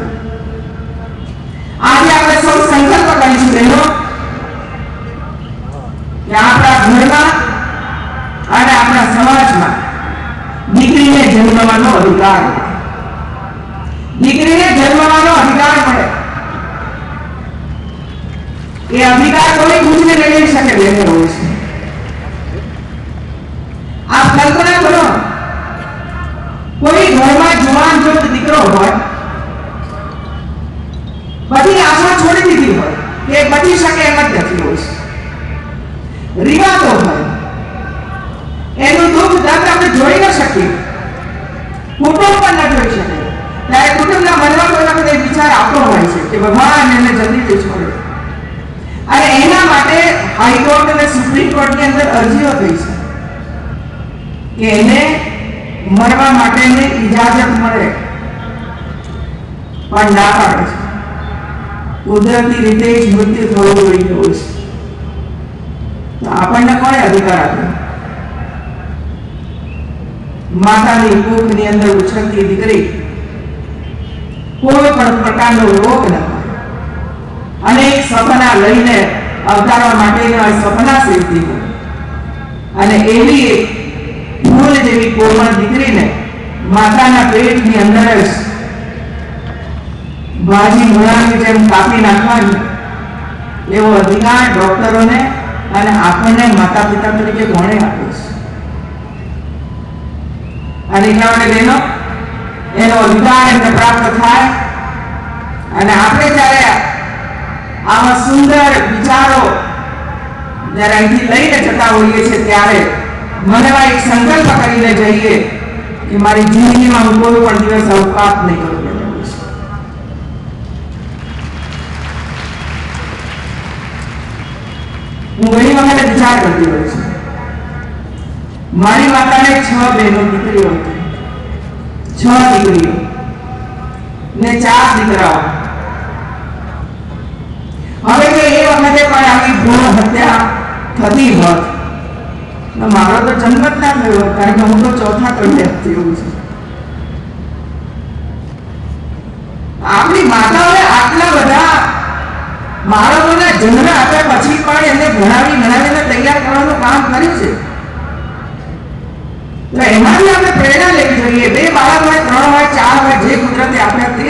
આજે આપણે સૌ સંકલ્પ કરીશું બહેનો કે આપણા ઘરમાં અને આપણા સમાજમાં દીકરીને જન્મવાનો અધિકાર, દીકરીને જન્મવાનો અધિકાર મળે. એ અધિકાર કોઈ પૂછને લઈ શકે બેનો હોય છે. આપ કલ્પના કરો, કોઈ ઘરમાં જુવાન જો દીકરો હોય, બધી આશા છોડી દીધી હોય કે બચી શકે એમ જ નથી હોય છે, રીવાતો હોય, એનું દુઃખ દર્દ આપણે જોઈ ન શકીએ, કુટુંબ પણ ન જોઈ શકે, ત્યારે કુટુંબના મનમાં કોઈ વખત એક વિચાર આવતો હોય છે કે ભગવાન એને જલ્દીથી છોડે. અને એના માટે હાઈકોર્ટ અને સુપ્રીમ કોર્ટની અંદર અરજીઓ થઈ છે કે એને મરવા માટેની ઇજાજત મળે, પણ ના પાડે છે. કુદરતી રીતે જ મૃત્યુ થવું જોઈએ હોય છે. તો આપણને કોને અધિકાર આપ્યો? માતાની કુખની અંદર ઉછળતી દીકરી કોઈ પણ પ્રકારનો રોગ ન હોય, અનેક સપના લઈને અવતારવા માટેના સપના સેવતી હોય, અને એવી ફૂલ જેવી કોમળ દીકરીને માતાના પેટની અંદર જ ભાજી મૂળાની જેમ કાપી નાખવાની એવો અધિકાર ડોક્ટરોને અને આપણને માતા પિતા તરીકે કોણે આપ્યો છે? અને એટલા માટે બહેનો એનો અધિકાર એમને પ્રાપ્ત થાય. અને આપણે જ્યારે આવા સુંદર વિચારો જ્યારે અહીંથી લઈને જતા હોઈએ છીએ ત્યારે મનમાં એક સંકલ્પ કરીને જઈએ કે મારી જિંદગીમાં હું કોઈ પણ દિવસ અવકાશ નહીં કરું. હું ઘણી વખત વિચાર કરતી હોય છું, મારી માતાને 6 બહેનો દીકરીઓ હતી, 6 દીકરીઓ ને 4 દીકરાઓ. હવે જો એ વખતે પણ આવી ભ્રૂણ હત્યા થતી હોત તો મારો તો જન્મ જ ના થયો, કારણ કે હું તો ચોથા કન્યા હતી. એવું છે. આપણી માતાઓએ આટલા બધા બાળકોના જન્મ આપ્યા પછી પણ એને ભણાવીને તૈયાર કરવાનું કામ કર્યું છે. તો એમાંથી આપણે પ્રેરણા લેવી જોઈએ. 2 બાળક હોય, 3 હોય, 4 હોય, જે કુદરતે આપ્યા તે,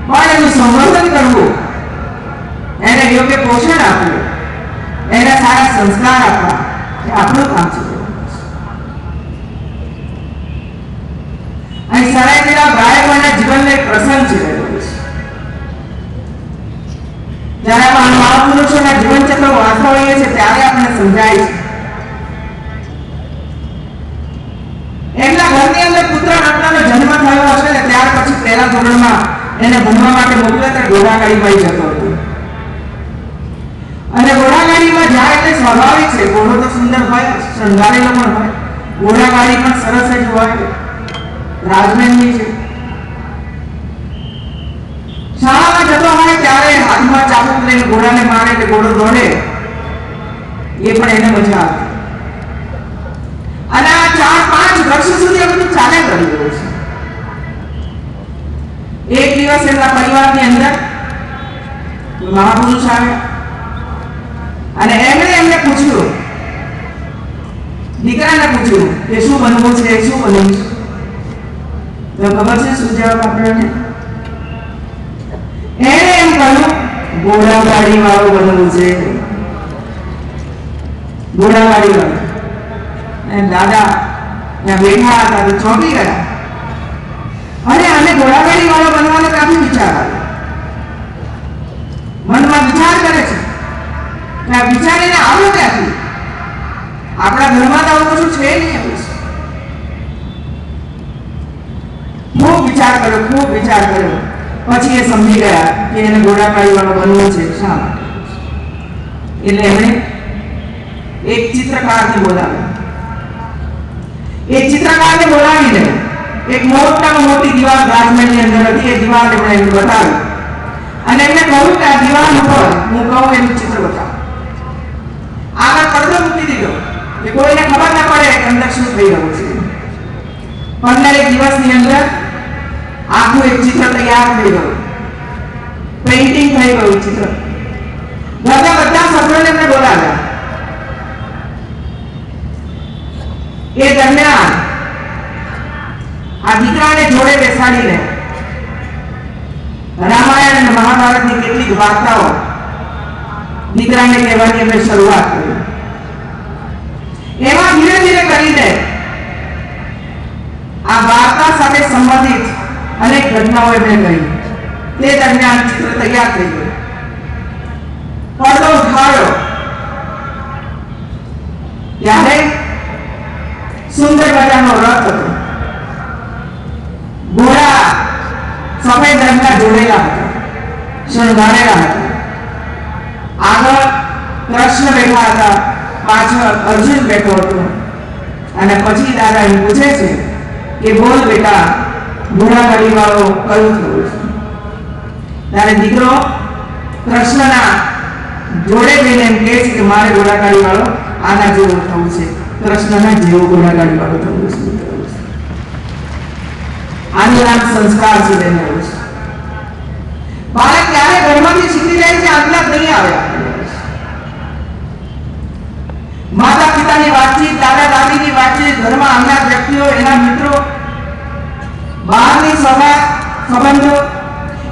પણ એનું સંવર્ધન કરવું, એને યોગ્ય પોષણ આપવું, એને સારા સંસ્કાર આપવા, એ આપણું કામ છે. અહીં સરાયના ગાયકોના જીવનનો એક પ્રસંગ છે. જ્યારે આપણે મહાપુરુષોના જીવન ચક્ર વાંચતા હોઈએ છીએ ત્યારે આપણને સમજાય છે. એમના ઘરની અંદર પુત્ર રત્નનો જન્મ થયો હશે ને ત્યાર પછી પહેલા ધોરણમાં એને ભણવા માટે મોકલ્યા ત્યારે ઘોડાગાડીમાં જતો હતો. જાય એટલે સ્વાભાવિક છે, ઘોડો તો સુંદર હોય, શણગારેલો પણ હોય, ઘોડાગાડી પણ સરસ જ હોય, રાજમહેલની છે. શાળામાં જતો હોય ત્યારે હાથમાં ચાબુક લઈને ઘોડાને મારે એટલે ઘોડો દોડે, એ પણ એને મજા આવે. અને આ 4-5 વર્ષ સુધી આ બધું ચાલે કરી રહ્યું છે. એક દિવસ એમના પરિવારની અંદર મહાપુરુષ આવ્યા અને એમને પૂછ્યું, દીકરાને પૂછ્યું કે શું બનવું છે, શું બનવું છે? તો ખબર છે શું જવાબ આપ્યો? એને એમ કહ્યું, ઘોડાગાડી વાળો બનવું છે, ઘોડાગાડી વાળો. દાદા ત્યાં બેઠા હતા તો ચોંકી ગયા. અને આને ઘોડાગાડી વાળો બનવાનો ક્યાંથી વિચાર આવ્યો? મનમાં વિચાર કરે છે કે આ વિચાર એને આવ્યો ક્યાંથી? આપણા ઘરમાં તો આવું કશું છે નહીં. ખૂબ વિચાર કર્યો, ખૂબ વિચાર કર્યો. પછી એ સમજી ગયા કે એને ઘોડાગાડી વાળો બનવું છે. શા માટે? એટલે એમણે એક ચિત્રકારને બોલાવ્યો. એ ચિત્રકારને બોલાવીને એક મોટામાં મોટી દિવાલ રાજમહેલની અંદર હતી, એ દિવાલ એમણે બતાવી અને એમને કહ્યું કે આ દિવાલ ઉપર હું કહું એનું ચિત્ર બતાવો. આગળ પડદો મૂકી દીધો કે કોઈને ખબર ના પડે કે અંદર શું થઈ રહ્યું છે. 15 દિવસની અંદર આખું એક ચિત્ર તૈયાર થઈ ગયું, પેઇન્ટિંગ થઈ ગયું ચિત્ર. બધા સભ્યોને એમને બોલાવ્યા. એ દરમિયાન આ દીકરાને જોડે બેસાડીને રામાયણ અને મહાભારતની કેટલીક વાર્તાઓ દીકરાને કહેવાની એમણે શરૂઆત કરી. એમાં ધીરે ધીરે કરીને આ વાર્તા સાથે સંબંધિત અનેક ઘટનાઓ એમણે કહી. તે દરમિયાન ચિત્ર તૈયાર થઈ ગયું. પડદો ઉઠાવ્યો ત્યારે સુંદર મજાનો રથ હતો. ઘોડા સફેદ રંગના જોડેલા હતા, શણગારેલા હતા. આગળ કૃષ્ણ બેઠા હતા, પાછળ અર્જુન બેઠો હતો. અને પછી દાદા એમ પૂછે છે કે બોલ બેટા, ઘોડાગાડી વાળો કયું થયું છે? ત્યારે દીકરો કૃષ્ણના જોડે જઈને એમ કહે છે કે મારે ઘોડાગાડી વાળો આના જેવો થવું છે, કૃષ્ણના જેવો ઘોડાગાડી વાળો થવું છે. આનું નામ સંસ્કાર છે. બાળક ત્યારે ઘરમાંથી શીખી જાય છે, આટલા નહીં આવ્યા. માતા પિતાની વાતચીત, દાદા દાદીની વાતચીત, ઘરમાં આવનાર વ્યક્તિઓ, એના મિત્રો, બહારની સભા સંબંધો,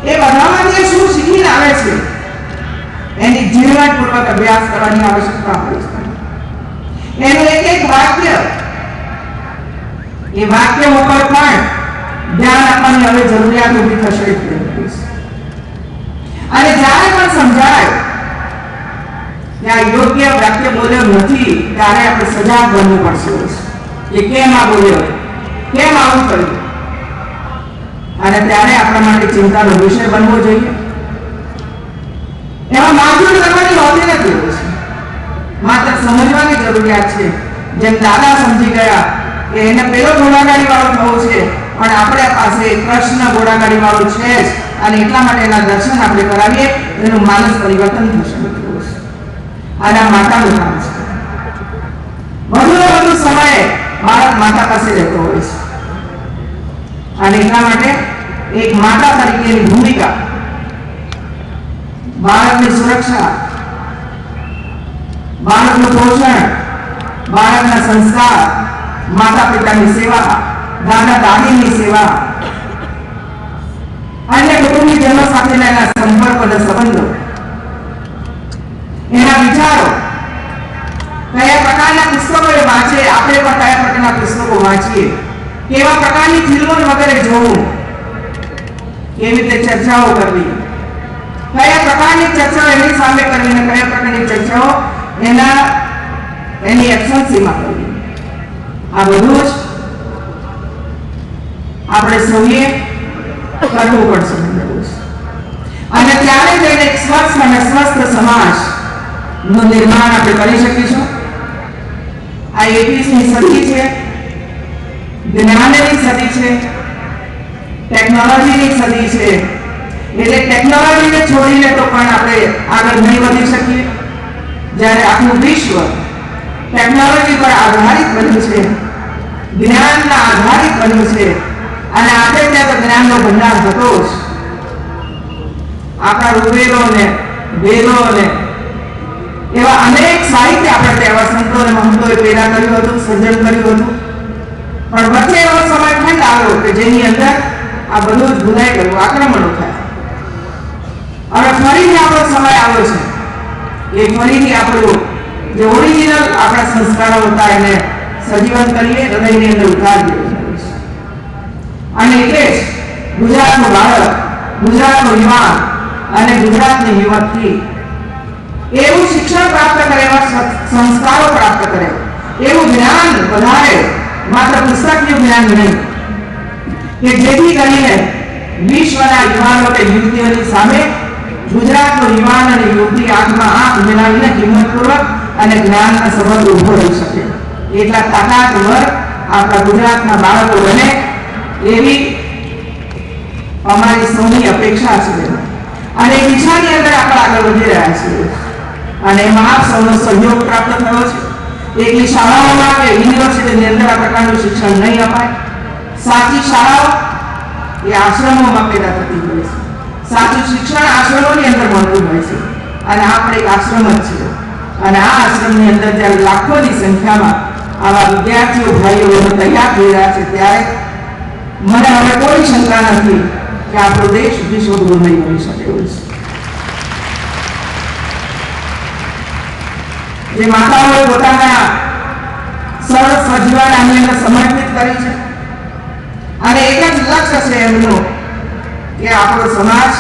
એ બધામાંથી શું શીખીને આવે છે એની ઝીણવટપૂર્વક અભ્યાસ કરવાની આવશ્યકતા હોય છે. એનું એક વાક્ય, એ વાક્ય ઉપર પણ ધ્યાન આપવાની હવે જરૂરિયાત ઊભી થશે. અને જ્યારે પણ સમજાય કે આ યોગ્ય વાક્ય બોલ્યો નથી, ત્યારે આપણે સજાગ બનવું પડશે કે કેમ આ બોલ્યો, કેમ આવું કર્યું. અને ત્યારે આપણા માટે ચિંતાનો વિષય બનવો જોઈએ. એમાં માથું કરવાની હોતી નથી, માત્ર સમજવાની જરૂરિયાત છે. જેમ દાદા સમજી ગયા કે એને પેલો ઘોડાગાડી વાળો થવો છે, પણ આપણા પાસે કૃષ્ણ ઘોડાગાડી વાળો છે જ, અને એટલા માટે એના દર્શન આપણે કરાવીએ, એનું માનસ પરિવર્તન થશે. અને આ માતાનું કામ છે. વધુ સમય બાળક માતા પાસે રહેતો હોય છે, અને એટલા માટે એક માતા તરીકેની ભૂમિકા, બાળકની સુરક્ષા, બાળકનું પોષણ, બાળકના સંસ્કાર, માતા પિતાની સેવા, દાદા દાદીની સેવા, અન્ય કુટુંબીજનો સાથેના એના સંપર્ક અને સંબંધો, એના વિચારો, કયા પ્રકારના પુસ્તકો એ વાંચે, આપણે પણ કયા પ્રકારના પુસ્તકો વાંચીએ, કેવા પ્રકારની ફિલ્મો વગેરે જોવું, કેવી રીતે ચર્ચાઓ કરવી, કયા પ્રકારની ચર્ચાઓ એની સામે કરવી અને કયા પ્રકારની ચર્ચાઓ એની એબ્સન્સીમાં કરવી. આ બધું જ આપણે સૌએ કરવું પડશે. અને ત્યારે જઈને એક સ્વસ્થ અને સ્વસ્થ સમાજ નું નિર્માણ આપણે કરી શકીશું. આ 21મી સદી છે, જ્ઞાનની સદી છે, ટેકનોલોજીની સદી છે. એટલે ટેકનોલોજીને છોડીને તો પણ આપણે આગળ નહીં વધી શકીએ. જ્યારે આખું વિશ્વ ટેકનોલોજી પર આધારિત બન્યું છે, જ્ઞાનના આધારિત બન્યું છે, અને આપણે ત્યાં તો જ્ઞાનનો ભંડાર હતો જ. આપણા ઋગ્વેદોને, વેદોને એવા અનેક સાહિત્ય આપણે ત્યાં સંતો અને મહંતોએ પેદા કર્યું હતું, સર્જન કર્યું હતું. પણ વચ્ચે એવો સમય ખંડ આવ્યો કે જેની અંદર આ બધું જ ભૂલાઈ ગયું, આક્રમણો થયા. હવે ફરીથી આપણો સમય આવ્યો છે એ ફરીથી આપણું જે ઓરિજિનલ આપણા સંસ્કારો હતા એને સજીવન કરીએ, હૃદયની અંદર ઉતારીએ. અને એટલે જ ગુજરાતનું બાળક, ગુજરાતનું યુવાન અને ગુજરાતની યુવતી એવું શિક્ષણ પ્રાપ્ત કરે, એવા સંસ્કારો પ્રાપ્ત કરે, એવું જ્ઞાન વધારે, માત્ર પુસ્તકનું જ્ઞાન નહીં, કે જેથી કરીને વિશ્વના યુવાનો કે યુવતીઓની સામે ગુજરાતનો યુવાન અને યુવતી આંખમાં આંખ મિલાવીને હિંમતપૂર્વક અને જ્ઞાનના સંબંધ ઉભો રહી શકે. એટલા તાકાતવર આપણા ગુજરાતના બાળકો બને એવી અમારી સૌની અપેક્ષા છે. અને દિશાની અંદર આપણે આગળ વધી રહ્યા છીએ. અને એમાં આપ સૌનો સહયોગ પ્રાપ્ત થયો છે. એકલી શાળાઓમાં કે યુનિવર્સિટીની અંદર આ પ્રકારનું શિક્ષણ નહીં અપાય. સાચી શાળાઓ એ આશ્રમોમાં પેદા થતી હોય છે. સાચું શિક્ષણ આશ્રમોની અંદર મળતું હોય છે. અને આપણે એક આશ્રમ જ છીએ. અને આ આશ્રમની અંદર જ્યારે લાખોની સંખ્યામાં આવા વિદ્યાર્થીઓ ભાઈઓ તૈયાર થઈ રહ્યા છે, ત્યારે મને હવે કોઈ શંકા નથી કે આપણો દેશ વિશ્વગુરુ નહીં બની શકે એવું છે. જે માતાઓએ પોતાના સરસ સજીવન આની અંદર સમર્પિત કરી છે, અને એક જ લક્ષ્ય છે એમનું કે આપણો સમાજ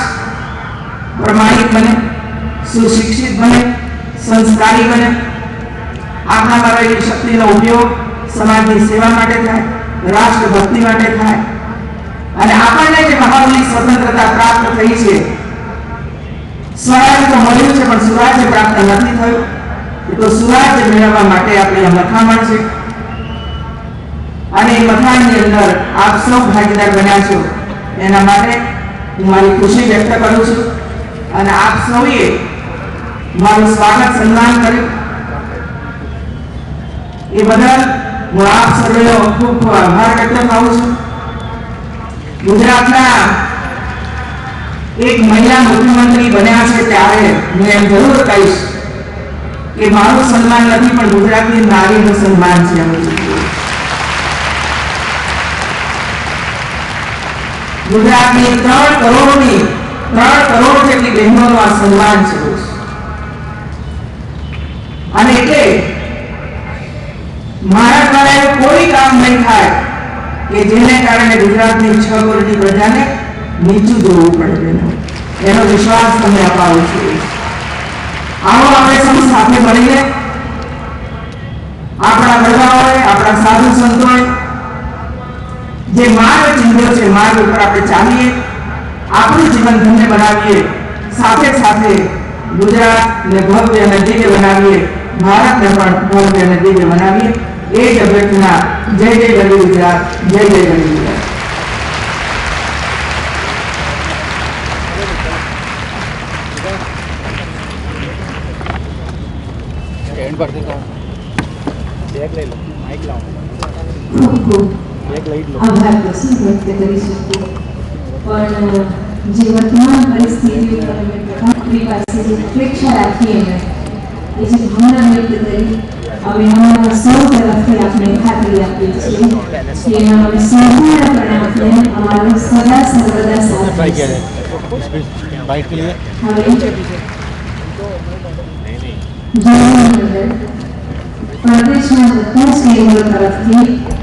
પ્રમાણિક બને, સુશિક્ષિત બને, સંસ્કારી બને, આપણામાં રહેલી શક્તિનો ઉપયોગ સમાજની સેવા માટે થાય, રાષ્ટ્રભક્તિ માટે થાય. અને આપણને જે મહામૂલી સ્વતંત્રતા પ્રાપ્ત થઈ છે, સ્વરાજ તો મળ્યું છે પણ સુરાજ્ય પ્રાપ્ત નથી થયું. તો સુરાજ્ય મેળવવા માટે આપણે મથામણ છે, અને એ મથાણની અંદર આપ સૌ ભાગીદાર બન્યા છો. એના માટે હું મારી ખુશી વ્યક્ત કરું છું. અને આપ સૌએ મારું સ્વાગત સન્માન કર્યું એ બદલ હું આપ સર્વેનો ખૂબ ખૂબ આભાર વ્યક્ત કરું છું. ગુજરાતના એક મહિલા મુખ્યમંત્રી બન્યા છે ત્યારે હું એમ જરૂર કહીશ કે મારું સન્માન નથી, પણ ગુજરાતની નારીનું સન્માન છે. ગુજરાતની 3 કરોડ જેટલી બહેનોનું આ સન્માન છે. અને એટલે મારા દ્વારા એવું કોઈ કામ નહીં થાય કે જેને કારણે ગુજરાતની 6 કરોડની પ્રજાને નીચું જોવું પડે. એનો વિશ્વાસ તમને અપાવું છું. આવો આપણે સૌ સાથે મળીને આપણા વડાઓએ, આપણા સાધુ સંતોએ જે માર્ગ ચિંધ્યો છે, માર્ગ ઉપર આપણે ચાલીએ, આપણું જીવન ધન્ય બનાવીએ, સાથે સાથે ગુજરાતને ભવ્ય અને દિવ્ય બનાવીએ, ભારતને પણ ભવ્ય અને દિવ્ય બનાવીએ. એ જ અભ્યર્થના. જય જય ગરવી ગુજરાત, જય જય ગરવી ગુજરાત. આભાર પ્રસંગ વ્યક્ત કરી શકું, પણ જે વર્તમાન પરિસ્થિતિઓ આપણી પાસે જે અપેક્ષા રાખીએ ને એ જે ભાવના વ્યક્ત કરી, અમે અમારા સૌ તરફથી આપણે ખાતરી આપીએ છીએ કે એમાં અમે સંપૂર્ણપણે આપણે અમારો સદા સર્વદા સાથ દઈશું. હવે પ્રદેશના બધા જ કેન્દ્રો તરફથી